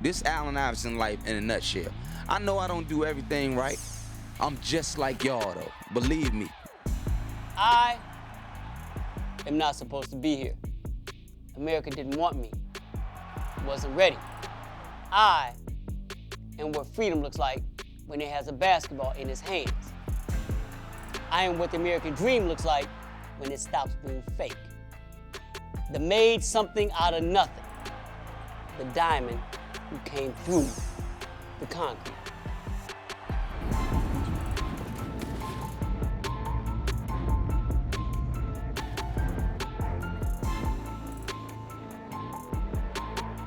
This Allen Iverson life in a nutshell. I know I don't do everything right. I'm just like y'all, though. Believe me. I am not supposed to be here. America didn't want me. Wasn't ready. I am what freedom looks like when it has a basketball in its hands. I am what the American dream looks like when it stops being fake. The made something out of nothing. The diamond who came through the concrete.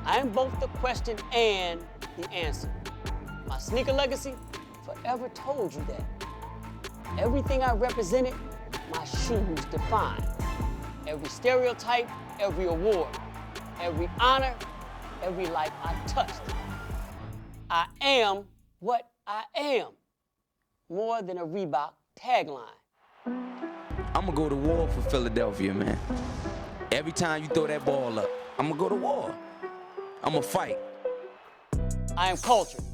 I am both the question and the answer. My sneaker legacy forever told you that. Everything I represented, my shoes defined. Every stereotype, every award, every honor, every life I touched. I am what I am, more than a Reebok tagline. I'm gonna go to war for Philadelphia, man. Every time you throw that ball up, I'm gonna go to war. I'm gonna fight. I am cultured.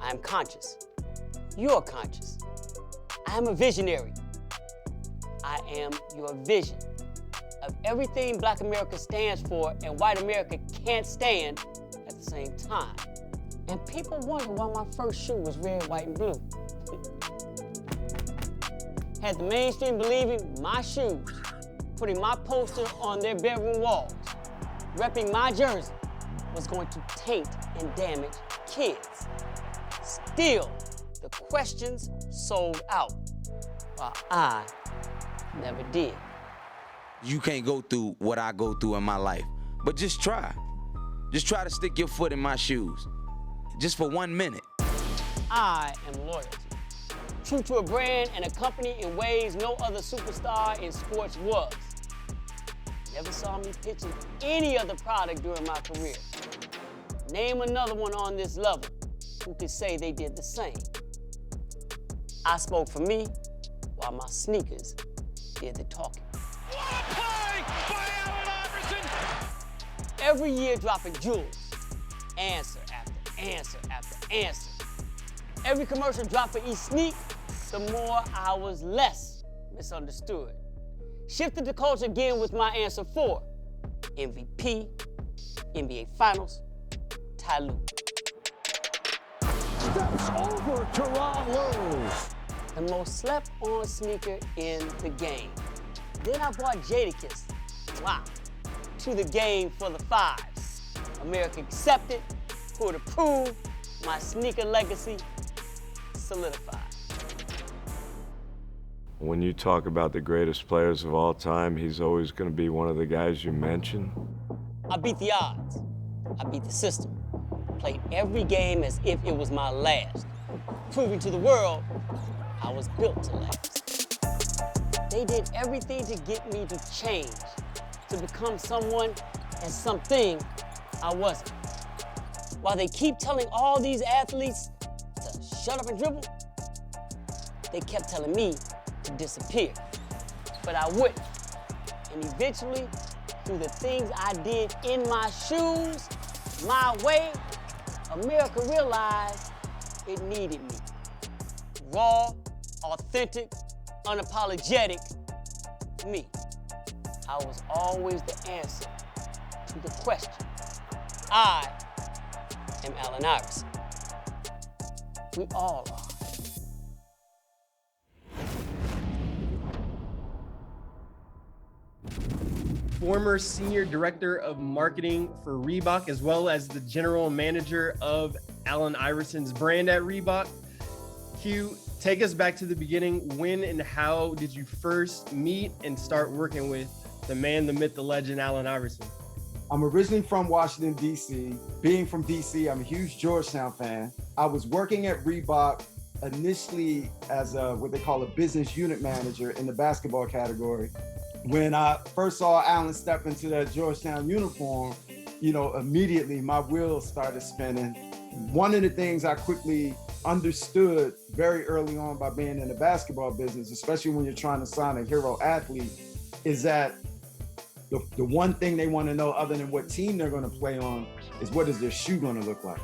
I am conscious. You're conscious. I am a visionary. I am your vision of everything Black America stands for and white America can't stand at the same time. And people wonder why my first shoe was red, white, and blue. Had the mainstream believing my shoes, putting my poster on their bedroom walls, repping my jersey, was going to taint and damage kids. Still, the questions sold out, while I never did. You can't go through what I go through in my life, but just try. Just try to stick your foot in my shoes, just for 1 minute. I am loyalty. True to a brand and a company in ways no other superstar in sports was. Never saw me pitching any other product during my career. Name another one on this level who could say they did the same. I spoke for me while my sneakers did the talking. What a play by Allen Iverson! Every year dropping jewels, answer after answer after answer. Every commercial dropped for each sneak, the more I was less misunderstood. Shifted the culture again with my answer for MVP, NBA Finals, Ty Lue. Steps over to Ron Lue. The most slept on sneaker in the game. Then I brought Jadakiss, wow, to the game for the fives. America accepted, could approve, my sneaker legacy solidified. When you talk about the greatest players of all time, he's always going to be one of the guys you mention. I beat the odds. I beat the system. Played every game as if it was my last, proving to the world I was built to last. They did everything to get me to change, to become someone and something I wasn't. While they keep telling all these athletes to shut up and dribble, they kept telling me to disappear. But I wouldn't. And eventually, through the things I did in my shoes, my way, America realized it needed me. Raw, authentic, unapologetic me. I was always the answer to the question. I am Allen Iverson. We all are. Former senior director of marketing for Reebok, as well as the general manager of Allen Iverson's brand at Reebok. Q, take us back to the beginning. When and how did you first meet and start working with the man, the myth, the legend, Allen Iverson? I'm originally from Washington, D.C. Being from D.C., I'm a huge Georgetown fan. I was working at Reebok initially as what they call a business unit manager in the basketball category. When I first saw Allen step into that Georgetown uniform, immediately my wheels started spinning. One of the things I quickly understood very early on by being in the basketball business, especially when you're trying to sign a hero athlete, is that the one thing they want to know other than what team they're going to play on is what is their shoe gonna look like?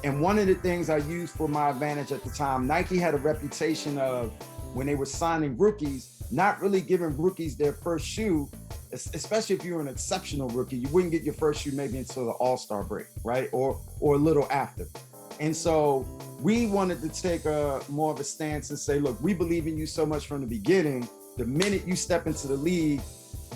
And one of the things I used for my advantage at the time, Nike had a reputation of, when they were signing rookies, not really giving rookies their first shoe, especially if you're an exceptional rookie. You wouldn't get your first shoe maybe until the All-Star break, right? Or a little after. And so we wanted to take more of a stance and say, look, we believe in you so much from the beginning. The minute you step into the league,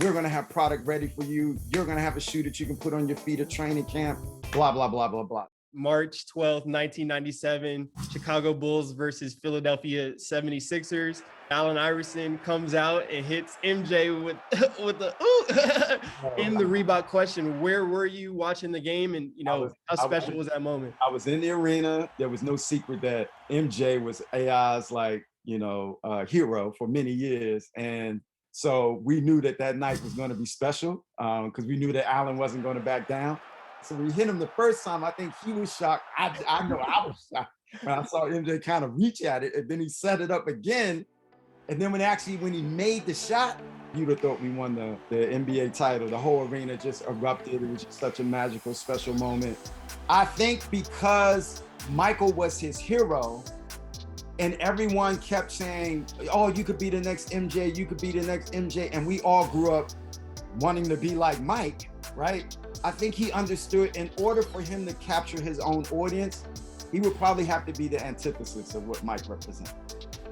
we're gonna have product ready for you. You're gonna have a shoe that you can put on your feet at training camp, blah, blah, blah, blah, blah. March 12th, 1997, Chicago Bulls versus Philadelphia 76ers. Allen Iverson comes out and hits MJ with the in the Reebok question. Where were you watching the game? And, how special was that moment? I was in the arena. There was no secret that MJ was AI's hero for many years. And so we knew that night was going to be special because we knew that Allen wasn't going to back down. So we hit him the first time. I think he was shocked. I know I was shocked when I saw MJ kind of reach at it, and then he set it up again. And then when he made the shot, you'd have thought we won the NBA title. The whole arena just erupted. It was just such a magical, special moment. I think because Michael was his hero, and everyone kept saying, oh, you could be the next MJ, you could be the next MJ. And we all grew up wanting to be like Mike, right? I think he understood in order for him to capture his own audience, he would probably have to be the antithesis of what Mike represented.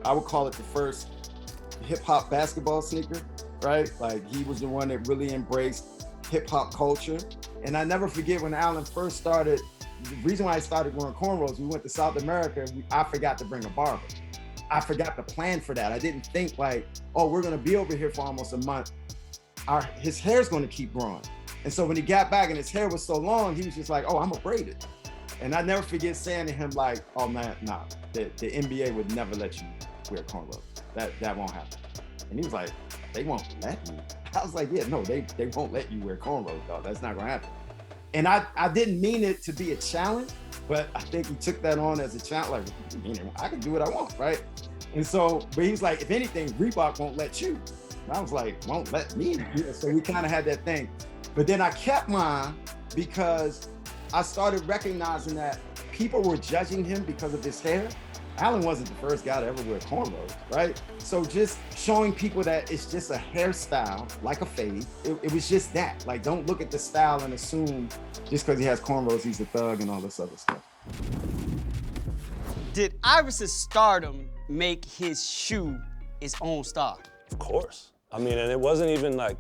I would call it the first hip hop basketball sneaker, right? Like he was the one that really embraced hip hop culture. And I never forget when Allen first started, the reason why I started wearing cornrows, we went to South America, I forgot to bring a barber. I forgot to plan for that. I didn't think like, oh, we're gonna be over here for almost a month. His hair's gonna keep growing. And so when he got back and his hair was so long, he was just like, oh, I'm gonna braid it. And I never forget saying to him like, oh man, nah, the NBA would never let you wear cornrows. That won't happen. And he was like, they won't let me. I was like, yeah, no, they won't let you wear cornrows, dog. That's not gonna happen. And I didn't mean it to be a challenge, but I think he took that on as a challenge. Like, I can do what I want, right? And so, but he was like, if anything, Reebok won't let you. And I was like, won't let me. So we kind of had that thing. But then I kept mine because I started recognizing that people were judging him because of his hair. Allen wasn't the first guy to ever wear cornrows, right? So just showing people that it's just a hairstyle, like a fade. It was just that. Like, don't look at the style and assume just because he has cornrows, he's a thug and all this other stuff. Did Iverson's stardom make his shoe its own star? Of course. I mean, and it wasn't even like,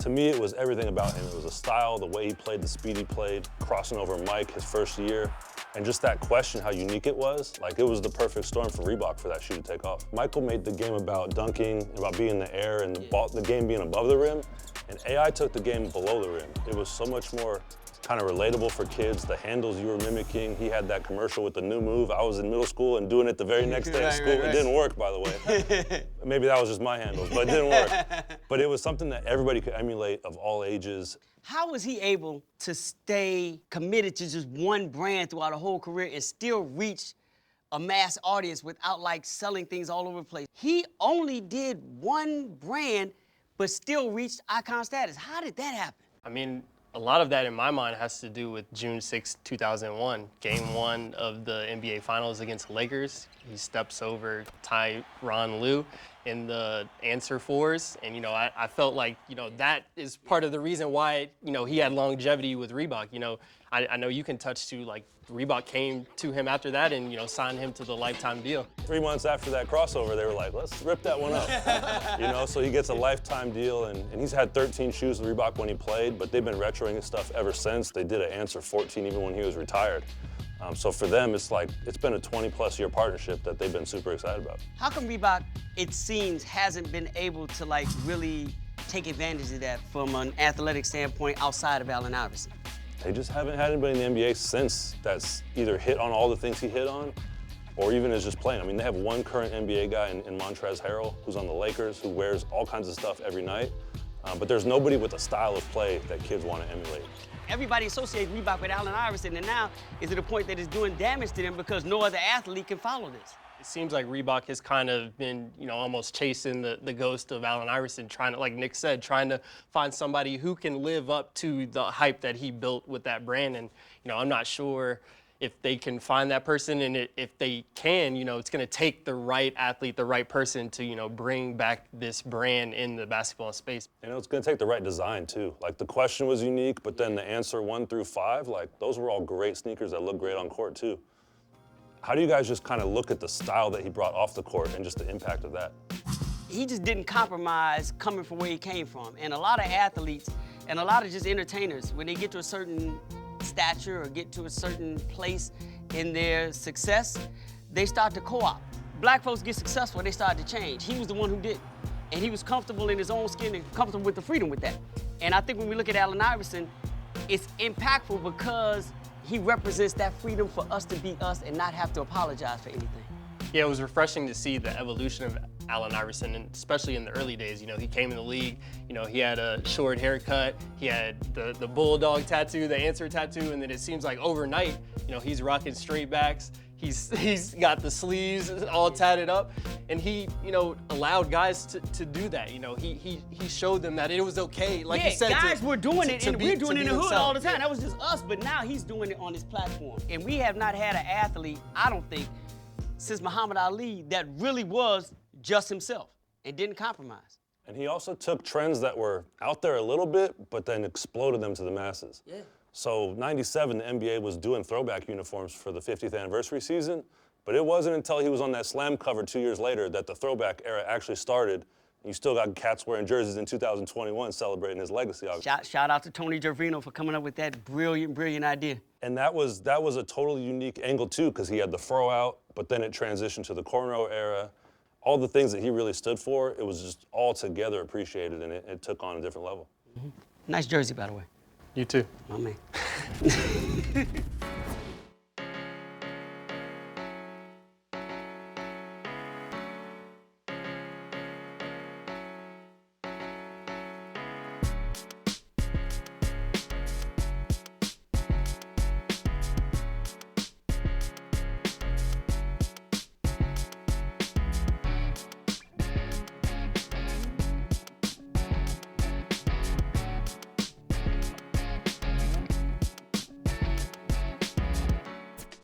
to me, it was everything about him. It was a style, the way he played, the speed he played, crossing over Mike his first year, and just that question, how unique it was. Like, it was the perfect storm for Reebok for that shoe to take off. Michael made the game about dunking, about being in the air, and the game being above the rim, and AI took the game below the rim. It was so much more kind of relatable for kids. The handles you were mimicking. He had that commercial with the new move. I was in middle school and doing it the very next day at school. Right. It didn't work, by the way. Maybe that was just my handles, but it didn't work. But it was something that everybody could emulate of all ages. How was he able to stay committed to just one brand throughout a whole career and still reach a mass audience without like selling things all over the place? He only did one brand, but still reached icon status. How did that happen? I mean, a lot of that in my mind has to do with June 6, 2001, game 1 of the NBA Finals against the Lakers. He steps over Tyronn Lue in the answer fours. And, I felt like, that is part of the reason why, he had longevity with Reebok. I know you can touch to, like, Reebok came to him after that and, signed him to the lifetime deal. 3 months after that crossover, they were like, let's rip that one up. So he gets a lifetime deal, and he's had 13 shoes with Reebok when he played, but they've been retroing his stuff ever since. They did an answer 14 even when he was retired. So for them, it's been a 20-plus year partnership that they've been super excited about. How come Reebok, it seems, hasn't been able to, like, really take advantage of that from an athletic standpoint outside of Allen Iverson? They just haven't had anybody in the NBA since that's either hit on all the things he hit on or even is just playing. I mean, they have one current NBA guy in Montrezl Harrell who's on the Lakers, who wears all kinds of stuff every night. But there's nobody with a style of play that kids want to emulate. Everybody associates Reebok with Allen Iverson, and now is at a point that it's doing damage to them because no other athlete can follow this. It seems like Reebok has kind of been, almost chasing the ghost of Allen Iverson, trying to, like Nick said, trying to find somebody who can live up to the hype that he built with that brand. And, I'm not sure if they can find that person, and if they can, it's going to take the right athlete, the right person to, bring back this brand in the basketball space. It's going to take the right design too. Like the question was unique, but then the answer 1 through 5, like those were all great sneakers that look great on court too. How do you guys just kind of look at the style that he brought off the court and just the impact of that? He just didn't compromise coming from where he came from. And a lot of athletes and a lot of just entertainers, when they get to a certain stature or get to a certain place in their success, they start to co-opt. Black folks get successful, they start to change. He was the one who didn't. And he was comfortable in his own skin and comfortable with the freedom with that. And I think when we look at Allen Iverson, it's impactful because he represents that freedom for us to be us and not have to apologize for anything. Yeah, it was refreshing to see the evolution of Allen Iverson, and especially in the early days. He came in the league, he had a short haircut, he had the bulldog tattoo, the answer tattoo, and then it seems like overnight, he's rocking straight backs. He's got the sleeves all tatted up, and he, allowed guys to do that. He showed them that it was okay. Like you said, guys were doing it, and we're doing it in the hood all the time. Yeah. That was just us, but now he's doing it on his platform. And we have not had an athlete, I don't think, since Muhammad Ali that really was just himself and didn't compromise. And he also took trends that were out there a little bit, but then exploded them to the masses. Yeah. So '97, the NBA was doing throwback uniforms for the 50th anniversary season, but it wasn't until he was on that Slam cover 2 years later that the throwback era actually started. You still got cats wearing jerseys in 2021 celebrating his legacy. Shout out to Tony Gervino for coming up with that brilliant idea. And that was a totally unique angle too, because he had the throw out, but then it transitioned to the cornrow era. All the things that he really stood for, it was just all together appreciated, and it took on a different level. Nice jersey, by the way. You too. My man.